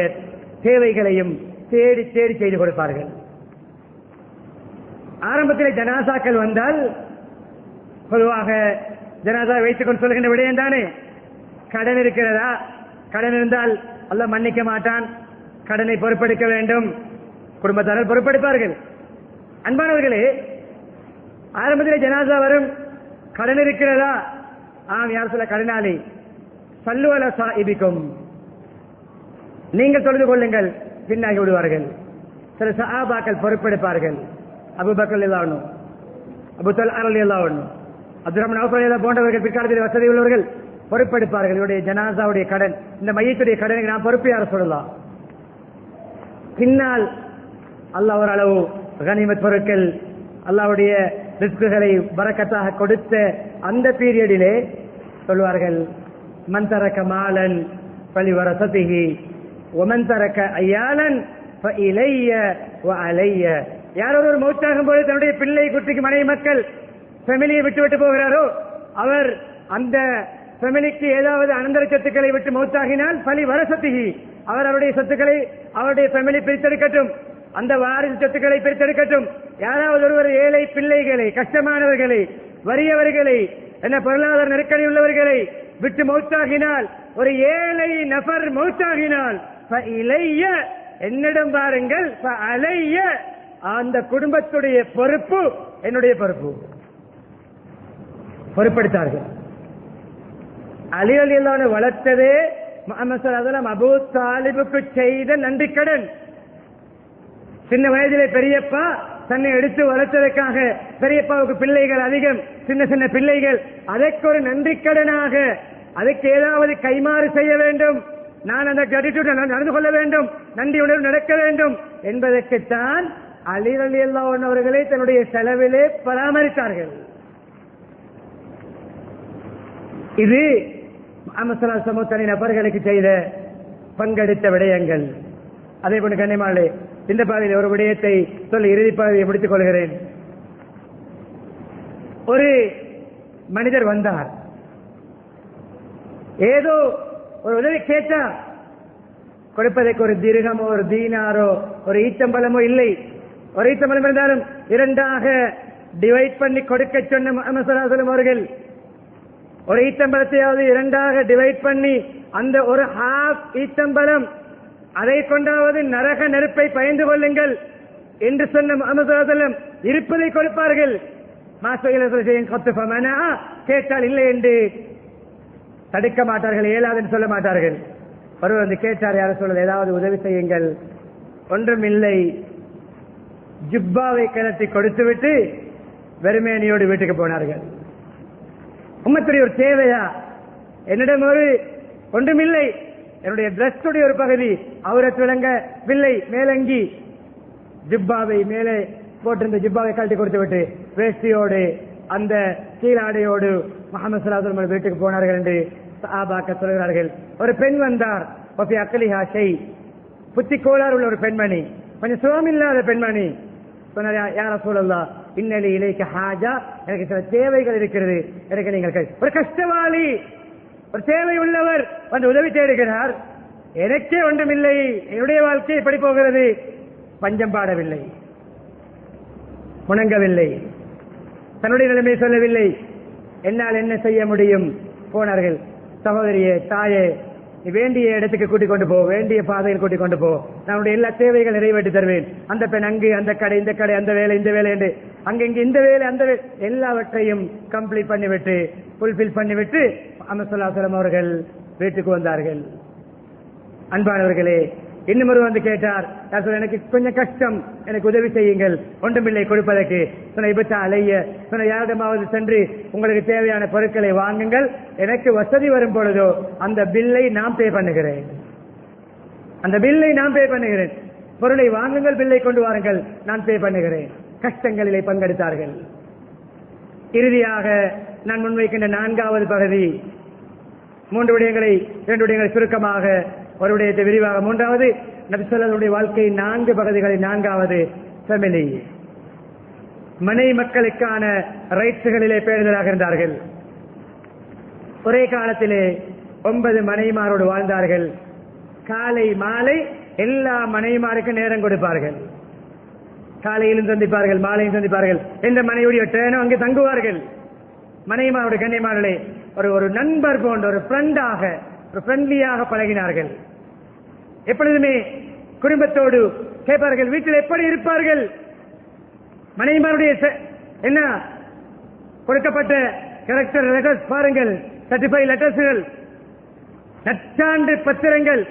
தேவைகளையும் தேடி தேடி செய்து கொடுப்பார்கள். ஆரம்பத்தில் ஜனாசாக்கள் வந்தால் பொதுவாக ஜனாசா வைத்துக் கொண்டு சொல்கின்ற விடயம் தானே, கடன் இருக்கிறதா? கடன் இருந்தால் அல்லாஹ் மன்னிக்க மாட்டான், கடனை பொறுப்பெடுக்க வேண்டும், குடும்பத்தார்கள் பொறுப்பெடுப்பார்கள். அன்பானவர்களே, ஆரம்பத்தில் ஜனாசா வரும், கடன் இருக்கிறதா? ஆம், யார் சொல்ல கடனாளி. சல்லு அலா சாஹிபிக்கும், நீங்கள் தொழுது கொள்ளுங்கள், பின்னாகி விடுவார்கள். சில சஹாபாக்கள் பொறுப்பெடுப்பார்கள். அபூபக்கர் ரலியல்லாஹு அன்ஹு, அபூ தல்ஹா ரலியல்லாஹு அன்ஹு, அப்துர் ரஹ்மான் அவுஃப் ரலியல்லாஹு போன்றவர்கள் பிற்காலத்தில் வசதி உள்ளவர்கள் பொறுப்பெடுப்பார்கள். இவருடைய ஜனாசாவுடைய கடன், இந்த மையத்துடைய கடனுக்கு நான் பொறுப்பு யார சொல்லலாம். பின்னால் அல்லாஹ் ஒரு அளவு கனிமத் பொருட்கள், அல்லாஹ்வுடைய ரிஸ்குகளை பரக்கத்தாக கொடுத்த அந்த பீரியடிலே சொல்வார்கள், மன் தரக மாலன் ஃபலிவரஸதிஹி வமன் தரக அயாலன் ஃபஇலைய வஅலைய. யார் ஒரு மௌத்தாகும் போது தன்னுடைய பிள்ளை, குட்டிக்கு, மனைவி, மக்கள், ஃபேமிலியை விட்டு போகிறாரோ அவர் அந்த ஃபேமிலிக்கு ஏதாவது அனந்தர சொத்துக்களை விட்டு மௌத்தாகினால் பலி வரசத்திகி, அவர் அவருடைய சொத்துக்களை அவருடைய ஃபேமிலி பிரித்தெடுக்கட்டும், அந்த வாரிசு சொத்துக்களை பிரித்தெடுக்கட்டும். யாராவது ஒருவர் ஏழை பிள்ளைகளை, கஷ்டமானவர்களை, வறியவர்களை, என்ன பொருளாதார நெருக்கடி உள்ளவர்களை விட்டு மௌத்தாகினால், ஒரு ஏழை நபர் மௌத்தாகினால் என்னிடம் பாருங்கள், அந்த குடும்பத்துடைய பொறுப்பு என்னுடைய பொறுப்பு. பொறுப்படுத்தார்கள். அலி ரலியல்லாஹு அன்ஹு வளர்த்ததே முஹம்மது ஸல்லல்லாஹு அலைஹி வஸல்லம் அபூ தாலிபுக்கு செய்த நன்றி கடன். சின்ன வயதிலே பெரியப்பா தன்னை எடுத்து வளர்த்ததற்காக, பெரியப்பாவுக்கு பிள்ளைகள் அதிகம், சின்ன சின்ன பிள்ளைகள், அதற்கு ஒரு நன்றி கடனாக, அதுக்கு ஏதாவது கைமாறு செய்ய வேண்டும், நான் அந்த கிராட்டிட்யூட் நடந்து கொள்ள வேண்டும், நன்றி உணர்வு நடக்க வேண்டும் என்பதற்குத்தான் அலி ரலியல்லாஹு அன்ஹு அவர்களை தன்னுடைய செலவிலே பராமரித்தார்கள். இது முஹம்மது ஸல்லல்லாஹு அலைஹி வஸல்லம் நபர்களுக்கு செய்த பங்கெடுத்த விடயங்கள். அதே போன்று கண்ணியமானே, இந்த பாதையில் ஒரு விடயத்தை சொல்லி இறுதி பாதையை முடித்துக் கொள்கிறேன். ஒரு மனிதர் வந்தார், ஏதோ ஒரு உதவி கேட்டார். கொடுப்பதற்கு ஒரு திர்ஹமோ, ஒரு தீனாரோ, ஒரு ஈச்சம்பலமோ இல்லை. ஒரு ஈச்சம்பலம் இருந்தாலும் இரண்டாக டிவைட் பண்ணி கொடுக்க சொன்ன முஹம்மது ஸல்லல்லாஹு அலைஹி வஸல்லம் அவர்கள் ஒரு ஈச்சம்பலத்தையாவது இரண்டாக டிவைட் பண்ணி அந்த ஒரு ஹாஃப் ஈச்சம்பலம் அதை கொண்டாவது நரக நெருப்பை பயந்து கொள்ளுங்கள் என்று சொன்ன முஹம்மது ஸல்லல்லாஹு அலைஹி வஸல்லம் இருப்பதை கொடுப்பார்கள். கேட்டால் இல்லை என்று தடுக்க மாட்டார்கள், இயலாது என்று சொல்ல மாட்டார்கள். ஒருவர் வந்து கேட்டார், யாரும் சொல்ல ஏதாவது உதவி செய்யுங்கள். ஒன்றும் இல்லை, ஜுப்பாவை கலட்டி கொடுத்துவிட்டு வெறுமேனியோடு வீட்டுக்கு போனார்கள். உம்மத்துடைய ஒரு தேவையா? என்னிடம் ஒரு ஒன்றுமில்லை, என்னுடைய டிரஸ்டுடைய ஒரு பகுதி அவுரத் விளங்க வில்லை, மேலங்கி, ஜிப்பாவை மேலே போட்டிருந்த ஜிப்பாவை கழட்டி கொடுத்து விட்டு வேஷ்டியோடு அந்த கீழாடையோடு முஹம்மது ஸல்லல்லாஹு அலைஹி வஸல்லம் வீட்டுக்கு போனார்கள் என்று சஹாபாக்கள் சொல்கிறார்கள். ஒரு பெண் வந்தார், அக்லிஹா ஷை, புத்தி கோளாறு உள்ள ஒரு பெண்மணி, கொஞ்சம் சுகமில்லாத பெண்மணி. சொன்னார், யா ரசூலல்லாஹ் இன்னலி இலைக்க ஹாஜா, எனக்கு சில தேவைகள் இருக்கிறது, எனக்கு நீங்கள் ஒரு கஷ்டவாளி, ஒரு தேவை உள்ளவர் வந்து உதவி தேடுகிறார். எனக்கே ஒன்றுமில்லை, என்னுடைய வாழ்க்கை எப்படி போகிறது? பஞ்சம் பாடவில்லை, முணங்கவில்லை, தன்னுடைய நிலைமை சொல்லவில்லை. என்னால் என்ன செய்ய முடியும்? போனார்கள். சகோதரியே, தாயே, வேண்டிய இடத்துக்கு கூட்டிக் கொண்டு போ, வேண்டிய பாதையில் கூட்டிக் கொண்டு போ, நம்முடைய எல்லா தேவைகள் நிறைவேற்றி தருவேன். அந்த பெண் அங்கு, அந்த கடை, இந்த கடை, அந்த வேலை, இந்த வேலை என்று அங்கெங்கு இந்த வேலை, அந்த வேலை எல்லாவற்றையும் கம்ப்ளீட் பண்ணிவிட்டு, ஃபுல்பில் பண்ணிவிட்டு முஹம்மது ஸல்லல்லாஹு அலைஹி வஸல்லம் அவர்கள் வீட்டுக்கு வந்தார்கள். அன்பானவர்களே, இன்னும் ஒரு வந்து கேட்டார், எனக்கு கொஞ்சம் கஷ்டம், எனக்கு உதவி செய்யுங்கள், ஒன்றுமில்லை கொடுப்பதற்கு. சொன்ன இப்ப அலைய சொன்ன யாரிடமாவது சென்று உங்களுக்கு தேவையான பொருட்களை வாங்குங்கள், எனக்கு வசதி வரும் பொழுதோ அந்த பில்லை நான் பே பண்ணுகிறேன், அந்த பில்லை நான் பே பண்ணுகிறேன். பொருளை வாங்குங்கள், பில்லை கொண்டு வாருங்கள், நான் பே பண்ணுகிறேன். கஷ்டங்களிலே பங்கெடுத்தார்கள். இறுதியாக நான் முன்வைக்கின்ற 4வது பகுதி, 3 விடயங்களை 2 விடயங்களை சுருக்கமாக, ஒரு விடயத்தை விரிவாக. 3வது, நபி ஸல்லல்லாஹு அலைஹி வாழ்க்கை 4 பகுதிகளில் 4வது ஃபேமிலி, மனை மக்களுக்கான ரைட்ஸ்களிலே பேணுதலாக இருந்தார்கள். ஒரே காலத்திலே 9 மனைமாரோடு வாழ்ந்தார்கள். காலை மாலை எல்லா மனைமாருக்கும் நேரம் கொடுப்பார்கள். காலையிலும் சந்திப்பார்கள், மாலையும் சந்திப்பார்கள். எந்த மனையுடைய டேனோ அங்கே தங்குவார்கள். மனைமாருடைய கண்ணியமானே ஒரு நண்பர் போன்ற ஒரு ஃப்ரெண்டாக, ஒரு ஃப்ரெண்ட்லியாக பழகினார்கள். எப்பொழுதுமே குடும்பத்தோடு கேட்பார்கள், வீட்டில் எப்படி இருப்பார்கள். மனைமாருடைய என்ன கொடுக்கப்பட்ட கேரக்டர் லெட்டர்ஸ் பாருங்கள், 35 லெட்டர்ஸ்கள், நற்சான்று பத்திரங்கள்.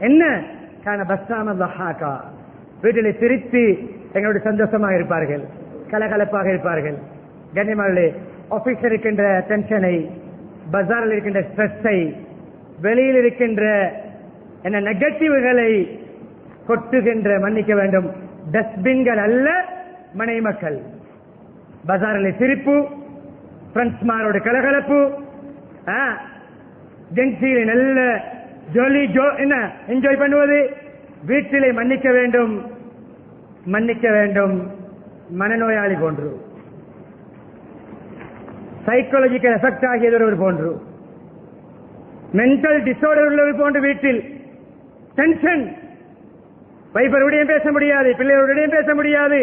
என்ன கான பஸ்ஸாமல்லஹாகா, வீட்டிலே சிரித்து எங்களுடைய சந்தோஷமாக இருப்பார்கள், கலகலப்பாக இருப்பார்கள். கண்ணியமானே, ஆபீஸ் இருக்கின்ற டென்ஷனை, பஜாரில் இருக்கின்ற ஸ்ட்ரெஸ்ஸை, வெளியில் இருக்கின்ற என்ன நெகட்டிவ்களை கொட்டுகின்ற, மன்னிக்க வேண்டும், டஸ்ட்பின்கள் அல்ல மனை மக்கள். பஜாரில் சிரிப்பு, ஃப்ரெண்ட்ஸ்மாரோட கலகலப்பு, ஜென்சியில நல்ல ஜோலி என்ன என்ஜாய் பண்ணுவது. வீட்டிலே மன்னிக்க வேண்டும், மன்னிக்க வேண்டும், மனநோயாளி போன்று, சைக்காலஜிக்கல் எஃபெக்ட் ஆகியவர் போன்று, மென்டல் டிசார்டர் உள்ளவர் போன்று வீட்டில் டென்ஷன். வைஃபருடையும் பேச முடியாது, பிள்ளைகளுடையும் பேச முடியாது.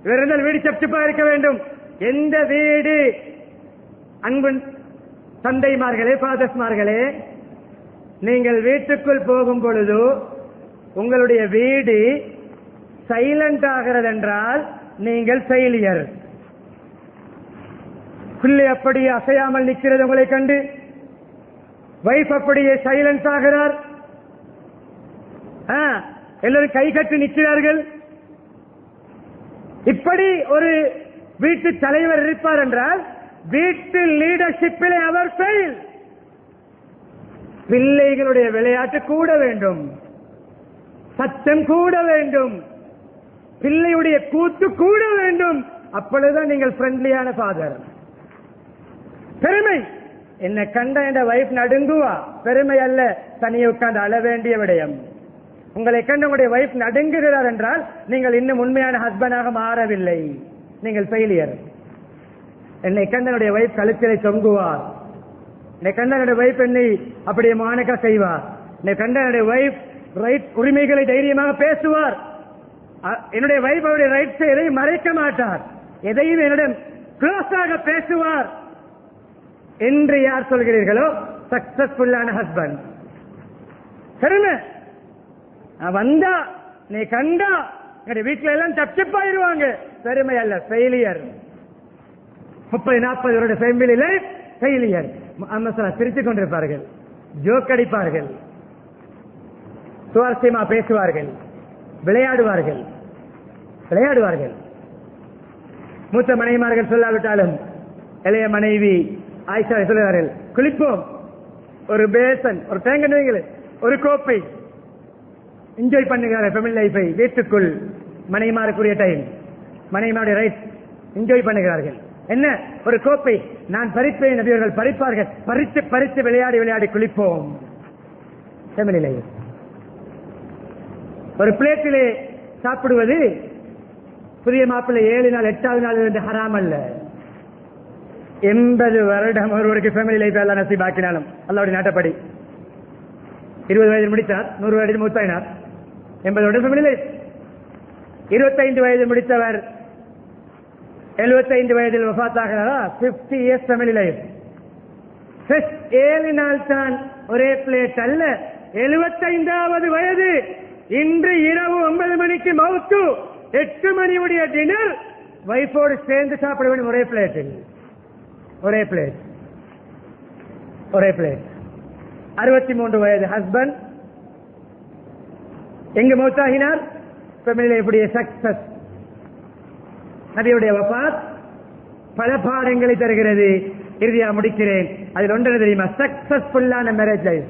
இவர்கள் வீடு சப்சிப்பா இருக்க வேண்டும். எந்த வீடு, அன்பு தந்தைமார்களே, ஃபாதர்ஸ்மார்களே, நீங்கள் வீட்டுக்குள் போகும் பொழுது உங்களுடைய வீடு சைலண்ட் ஆகிறது என்றால் நீங்கள் ஃபெயிலியர். பிள்ளை அப்படியே அசையாமல் நிற்கிறது உங்களை கண்டு, வைஃப் அப்படியே சைலன்ஸ் ஆகிறார், எல்லாரும் கை கட்டி நிற்கிறார்கள். இப்படி ஒரு வீட்டு தலைவர் இருப்பார் என்றால் வீட்டு லீடர்ஷிப்பிலே அவர் ஃபெயில். பிள்ளைகளுடைய விளையாட்டு கூட வேண்டும், சத்தம் கூட வேண்டும், பிள்ளையுடைய கூத்து கூட வேண்டும். அப்பொழுதுதான் நீங்கள் ஃப்ரெண்ட்லியான ஃபாதர். பெருமை, என்ன கண்ட என்ற வைஃப் நடுங்குவா, பெருமை அல்ல, தனியே உட்கார்ந்து அழ வேண்டிய விடயம். உங்களை கண்டு உங்களுடைய வைஃப் நடுங்குகிறார் என்றால் நீங்கள் இன்னும் உண்மையான ஹஸ்பண்டாக மாறவில்லை, நீங்கள் ஃபெயிலியர். என்னை கண்ட என்னுடைய வைஃப் கழுத்திலே தொங்குவார், என்னை கண்ட என்னுடைய வைஃப் என்னை அப்படியே மானக்கா செய்வார், என்னை கண்ட என்னுடைய வைஃப் ரைட் உரிமைகளை தைரியமாக பேசுவார், என்னுடைய வைஃப் அவருடைய ரைட்ஸ் எதையும் மறைக்க மாட்டார், எதையும் என்னிடம் க்ளோஸாக பேசுவார் என்று யார் சொல்கிறீர்களோ சக்சஸ்ஃபுல்லான ஹஸ்பண்ட். சரிங்க, வந்தா நீ கண்டா வீட்டுல எல்லாம் தப்பிப்பாயிருவாங்க, பெருமை அல்ல, ஃபெயிலியர். 30-40 வருட ஃபேமிலி லைஃப் ஃபெயிலியர். சிரித்துக் கொண்டிருப்பார்கள், ஜோக் அடிப்பார்கள், சுவாரஸ்யமா பேசுவார்கள், விளையாடுவார்கள். மூத்த மனைவிமார்கள் சொல்லாவிட்டாலும் இளைய மனைவி ஆயிஷா சொல்லுவார்கள், குளிப்போம், ஒரு பேசன், ஒரு தேங்கல், ஒரு கோப்பை, என்ஜாய் பண்ணுகிறார்கள் ஃபேமிலி லைஃபை. வீட்டுக்குள் மனைவிமாருக்குரிய டைம், மனைவிமாருடைய ரைட் என்ஜாய் பண்ணுகிறார்கள். என்ன, ஒரு கோப்பை நான் பறிப்பேன், நபியவர்கள் பறிப்பார்கள், பறித்து பறித்து விளையாடி குளிப்போம். Family life. ஒரு பிளேட்டிலே சாப்பிடுவது புதிய மாப்பிள்ளை 7 நாள் 8வது நாள் ஹராம் அல்ல. 80 வருடம் ஒருவருக்கு ஃபேமிலி லைஃப் எல்லாம் நசீபாக்கினாலும் அல்லாவுடைய நாட்டப்படி 20 வயதில் முடித்தார், 100 வயதில் மூத்தாயினார், 80 வருடம் ஃபேமிலி லைஃப். 25 வயதில் முடித்தவர் 75 வயதில் வஃபாத்தாகிறாரா, 50 years ஃபேமிலி லைஃப். 7 நாள் தான் ஒரே பிளேட் அல்ல, 75வது வயது. இன்று இரவு 9 மணிக்கு மவுத்து, 8 மணியுடைய டின்னர் வைஃபோடு சேர்ந்து சாப்பிட வேண்டும். ஒரே பிளேட், ஒரே பிளேட், ஒரே பிளேட். 63 வயது ஹஸ்பண்ட் எங்கு மௌத்தாகினார்? ஃபேமிலியுடைய சக்சஸ். நபியுடைய வஃபாத் பல பாடங்களை தருகிறது. இறுதியாக முடிக்கிறேன். அதில் ஒன்று தெரியுமா? சக்சஸ்ஃபுல்லான மேரேஜ் லைஃப்,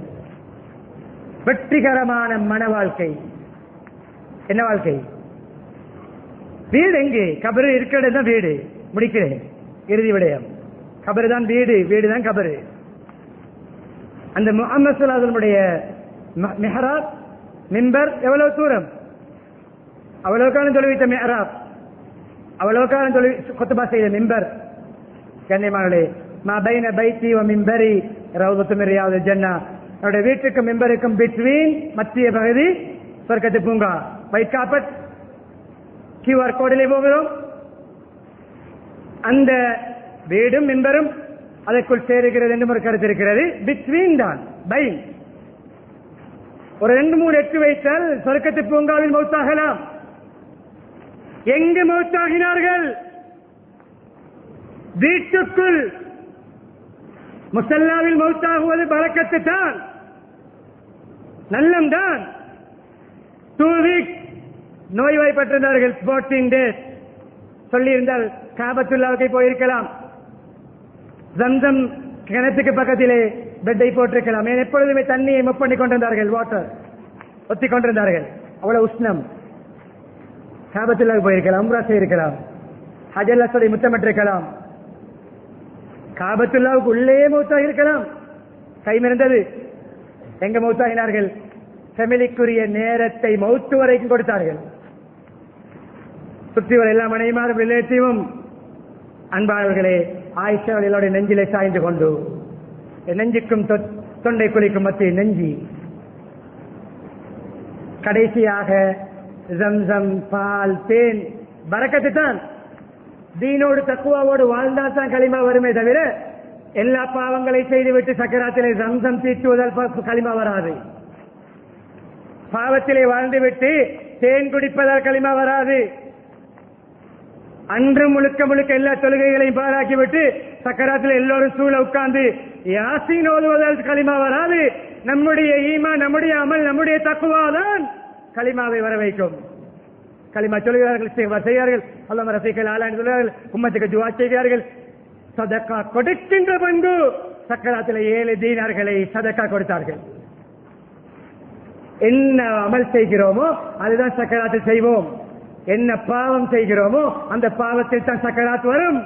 வெற்றிகரமான மன வாழ்க்கை. என்ன வாழ்க்கை? வீடு எங்கே? கபரு இருக்கிறது தான் வீடு. முடிக்கிறேன், இறுதி விடயம். கபரு தான் வீடு, வீடு தான் கபரு. அந்த முஹம்மது ஸல்லல்லாஹு அலைஹி வஸல்லம் மிஹ்ராப், மிம்பர் எவ்வளவு தூரம்? அவ்வளவு காலம் தொழுவித்த மிஹ்ராப், அவ்வளவு காலம் தொழுவி குத்பா செய்த மிம்பர். கண்ணியமானவர்களே, மா பைன பைத்தி வ மிம்பரி ரௌதத்து மின் ரியாதில் ஜன்னah. என்னுடைய வீட்டுக்கும் மிம்பருக்கும் பிட்வீன், மத்திய பகுதி சொர்க்கத்து பூங்கா. ஒயிட் கார்பெட், QR கோடிலே போகிறோம். அந்த வீடும் மிம்பரும் அதற்குள் சேருகிறது என்று ஒரு கருத்து இருக்கிறது. பிட்வீன் தான், பை. ஒரு 2-3 எட்டு வைத்தால் சொர்க்கத்து பூங்காவில் மௌத்தாகலாம். எங்கு மௌத்தாகினார்கள்? வீட்டுக்குள். முசல்லாவில் மௌத்தாகுவது பரக்கத்து தான், நல்லம் தான். 2 weeks நோய்வாய்ப்பட்டிருந்தார்கள், 14 days. சொல்லி இருந்தால் காபத்துல்லாவுக்கு போயிருக்கலாம், ஜம்சம் கிணத்துக்கு பக்கத்திலே பெட்டை போட்டிருக்கலாம். எப்பொழுதுமே தண்ணியை மப் பண்ணி கொண்டிருந்தார்கள், வாட்டர் ஒத்திக் கொண்டிருந்தார்கள். அவ்வளவு உஷ்ணம். காபத்துல்லாவுக்கு போயிருக்கலாம், உம்ரா செய்திருக்கலாம், ஹஜர் அஸ்வதை முத்தமிட்டிருக்கலாம். காபத்துல்லாவுக்கு உள்ளே மௌத்தாக இருக்கலாம். கைமிருந்தது. எங்க மௌத்தாகினார்கள்? ஃபேமிலிக்குரிய நேரத்தை மௌத்து வரைக்கும் கொடுத்தார்கள். சுற்றி வர எல்லா மனைவிமாரும் ரிலேட்டிவும். அன்பானவர்களே, ஆயிஷா அவர்களுடைய நெஞ்சிலே சாய்ந்து கொண்டு, நெஞ்சுக்கும் தொண்டை குழிக்கும் மத்திய நெஞ்சி. கடைசியாக ஜம்சம், பால், தேன் பரக்கத்து தான். தீனோடு தக்குவாவோடு வாழ்ந்தால் தான் களிமா வருமே தவிர, எல்லா பாவங்களை செய்துவிட்டு சக்கராத்திலே ஜம்சம் தீட்டுவதால் களிமா வராது. பாவத்திலே வாழ்ந்துவிட்டு தேன் குடிப்பதால் களிமா வராது. அன்று முழுக்க முழுக்க எல்லா தொழுகைகளையும் பாராக்கிவிட்டு சக்கராத்தில் எல்லோரும் சூழ உட்கார்ந்து யாசீன் ஓதுவதால் களிமா வராது. நம்முடைய ஈமான், நம்முடைய அமல், நம்முடைய தக்குவாதான் களிமாவை வர வைக்கும். களிமா சொல்கிறார்கள், செய்வார்கள். அல்லாஹ் ரஃபீக்கல் ஆலா என்று சொல்கிறார்கள். உம்மத்துக்கு துஆ செய்வார்கள். சதக்கா கொடுக்கின்ற பண்பு. சக்கராத்தில் 7 தீனார்களை சதக்கா கொடுத்தார்கள். என்ன அமல் செய்கிறோமோ அதுதான் சக்கராத்தில் செய்வோம். என்ன பாவம் செய்கிறோமோ அந்த பாவத்தில் தான் சக்கராத் வரும்.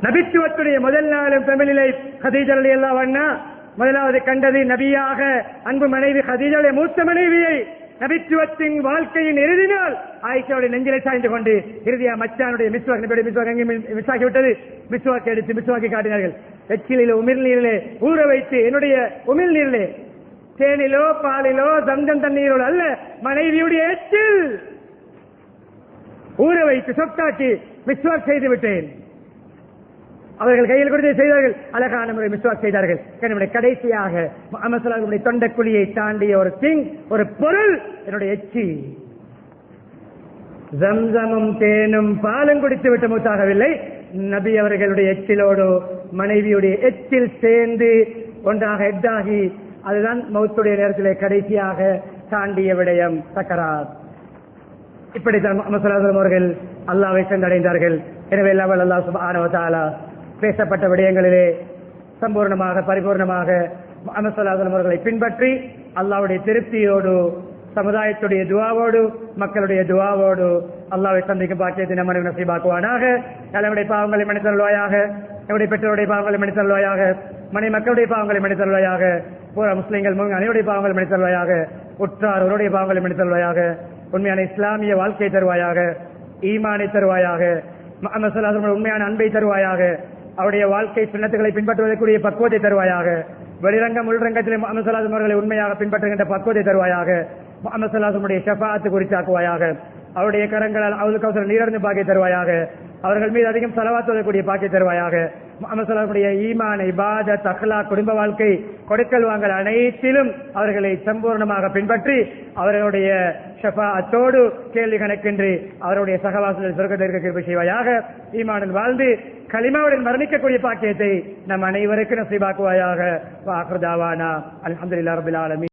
நபித்துவத்துடைய முதல் நாளும் ஃபேமிலி லைஃப் கதீஜா ரலியல்லாஹு அன்ஹா முதலாவது கண்டது நபியாக அன்பு மனைவி கதீஜாவுடைய மூத்த மனைவியை. நபித்துவத்தின் வாழ்க்கையின் இறுதி நாள் ஆயிஷாவுடைய நெஞ்சிலை சாய்ந்து கொண்டு இறுதியா மச்சானுடைய மிஸ்வாக், நபியுடைய மிஸ்வாக் எங்கே மிஸ் ஆகிவிட்டது, மிஸ்வாக்கை எடுத்து மிஸ்வாக்கி காட்டினார்கள். எச்சிலிலே உமிழ் நீரிலே ஊற வைத்து, என்னுடைய உமிழ் நீரிலே, தேனிலோ பாலிலோ ஜம்சம் தண்ணீரோ அல்ல, மனைவியுடைய எச்சில் ஊற வைத்து சொத்தாக்கி மிஸ்வாக் செய்து விட்டேன். அவர்கள் கையில் கொடுத்து செய்தார்கள். அழகான முறை மிஸ்வாக் செய்தார்கள். என்னுடைய கடைசியாக முஹம்மது ஸல்லல்லாஹு அலைஹி வஸல்லம் தொண்டக்குழியை தாண்டிய ஒரு திங், ஒரு பொருள், என்னுடைய எச்சி. ஜம்சமும் தேனும் பாலும் குடித்து விட்டு மூத்தாகவில்லை. நபி அவர்களுடைய எச்சிலோடு மனைவியுடைய எச்சில் சேர்ந்து ஒன்றாக எட்டாகி, அதுதான் மௌத்துடைய நேரத்திலே கடைசியாக தாண்டிய விடயம் சக்கராத். இப்படித்தான் முஹம்மது ஸல்லல்லாஹு அலைஹி வஸல்லம் அவர்கள் அல்லாஹ்வை சென்றடைந்தார்கள். எனவே அல்லாஹ் சுப்ஹானஹு வ தஆலா பேசப்பட்ட விடயங்களிலே சம்பூர்ணமாக பரிபூர்ணமாக முஹம்மது ஸல்லல்லாஹு அலைஹி வஸல்லம் அவர்களை பின்பற்றி அல்லாஹ்வுடைய திருப்தியோடு, சமுதாயத்துடைய துஆவோடு, மக்களுடைய துஆவோடு அல்லாஹ்வை சந்திக்கும் பாக்கியத்தை நம்ம நசீபாக்குவானாக. நம்முடைய பாவங்களை மன்னித்தருள்வாயாக, நம்முடைய பெற்றோருடைய பாவங்களை மன்னித்தருள்வாயாக, மனை மக்களுடைய பாவங்களை மன்னித்தருள்வாயாக, பூரா முஸ்லிம்கள் அனைவருடைய பாவங்களை மன்னித்தருள்வாயாக, உற்றார் அவருடைய பாவங்களை மன்னித்தருள்வாயாக, உண்மையான இஸ்லாமிய வாழ்க்கை தருவாயாக, ஈமானை தருவாயாக, முஹம்மது ஸல்லல்லாஹு அலைஹி வஸல்லம் உண்மையான அன்பை தருவாயாக. அவருடைய வாழ்க்கை சுன்னத்துகளை பின்பற்றுவதற்குரிய பக்குவத்தை தருவாயாக. வெளிரங்கம் உள்ரங்கத்திலே முஹம்மது ஸல்லல்லாஹு அலைஹி வஸல்லம் அவர்களை உண்மையாக பின்பற்றுகின்ற பக்குவத்தை தருவாயாக. முஹம்மது ஸல்லல்லாஹு அலைஹி வஸல்லம் ஷஃபாஅத் குறித்தாக்குவாயாக. அவருடைய கரங்களால் அவுல் கௌசர் நீரறிந்து பாக்கி தருவாயாக. அவர்கள் மீது அதிகம் ஸலவாத் ஓதக்கூடிய பாக்கி தருவாயாக. முஹம்மது ஸல்லல்லாஹு அலைஹி வஸல்லம் ஈமான், இபாதத், அக்லாக், குடும்ப வாழ்க்கை, கொடுக்கல் வாங்கல் அனைத்திலும் அவர்களை சம்பூர்ணமாக பின்பற்றி அவர்களுடைய ஷஃபாஅத்தோடு கேள்வி கணக்கின்றி அவருடைய சகவாசத்தில் சொர்க்கத்திற்கு கிருபை செய்வாயாக. ஈமானுடன் வாழ்ந்து கலிமாவுடன் மரணிக்கக்கூடிய பாக்கியத்தை நம் அனைவருக்கும் நசீபாக்குவாயாக. வ ஆகிரு தாவானா அல்ஹம்துலில்லாஹி ரப்பில் ஆலமீன்.